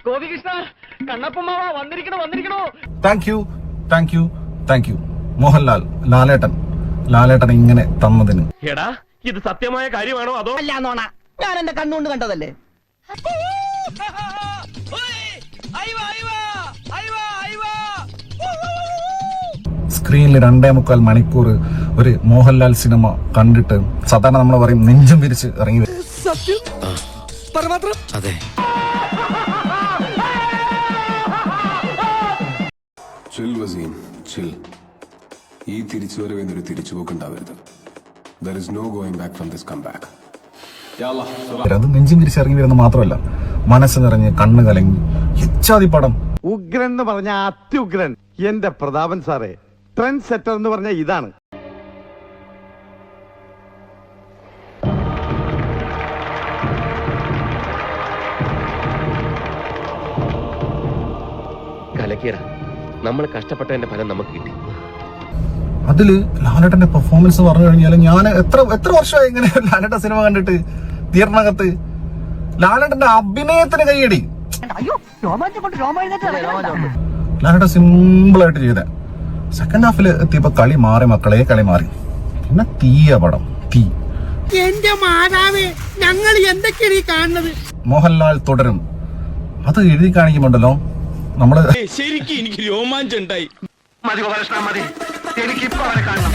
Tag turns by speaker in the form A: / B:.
A: Gopikrishna കണ്ണപ്പമാവ വന്നിരിക്കണോ.
B: Thank you Mohanlal, ലാലേട്ടൻ ഇങ്ങനെ തന്നതിന്.
A: എടാ ഇത് സത്യമായ കാര്യമാണോ അതോ
C: അല്ല നോണ, ഞാൻ എന്റെ കണ്ണുകൊണ്ട് കണ്ടതല്ലേ.
B: സ്ക്രീനിൽ 2.25 മണിക്കൂർ ഒരു മോഹൻലാൽ സിനിമ കണ്ടിട്ട് സാധാരണ നമ്മൾ പറയും നെഞ്ചും വിരിച്ച് ഇറങ്ങി വരും.
D: അതെ.
E: ചിൽ വസീം, ചിൽ. ഈ തിരിച്ചുവരവെന്നൊരു തിരിച്ചുപോക്കുണ്ടാവരുത്. There is no going back from this comeback.
B: അത് നെഞ്ചും വിരിച്ച് ഇറങ്ങി വരുന്നത് മാത്രമല്ല, മനസ്സ് നിറഞ്ഞ് കണ്ണ് കലങ്ങി ഇച്ഛാതി പടം.
F: ഉഗ്രൻ എന്ന് പറഞ്ഞ അത്യുഗ്രൻ എന്റെ പ്രതാപൻ സാറേ. ട്രെൻഡ് സെറ്റർ എന്ന് പറഞ്ഞ ഇതാണ്.
A: കലക്കിയട, നമ്മൾ കഷ്ടപ്പെട്ടതിന്റെ ഫലം നമുക്ക് കിട്ടി.
B: അതില് ലാലേട്ടന്റെ പെർഫോമൻസ് പറഞ്ഞു കഴിഞ്ഞാൽ ഞാൻ എത്ര വർഷമായി ഇങ്ങനെ ലാലേട്ട സിനിമ കണ്ടിട്ട് തിയേറ്ററിനകത്ത്. ലാലേട്ടന്റെ അഭിനയത്തിന് കൈയടി. ലാലേട്ട സിമ്പിൾ ആയിട്ട് ചെയ്ത സെക്കൻഡ് ഹാഫിൽ എത്തിയപ്പോ കളി മാറി മക്കളെ, കളി മാറി. പിന്നെ പടം തീ.
C: എന്റെ മാതാവേ, ഞങ്ങൾ എന്തൊക്കെയാണ് ഈ കാണുന്നത്?
B: മോഹൻലാൽ തുടരും. അത് എഴുതി കാണിക്കുമ്പോണ്ടല്ലോ നമ്മള്
A: ശരിക്കും എനിക്ക് രോമാഞ്ചം ഉണ്ടായി.
F: മതി ഗോപാലകൃഷ്ണ, മതി. എനിക്കിപ്പോ അവരെ കാണണം.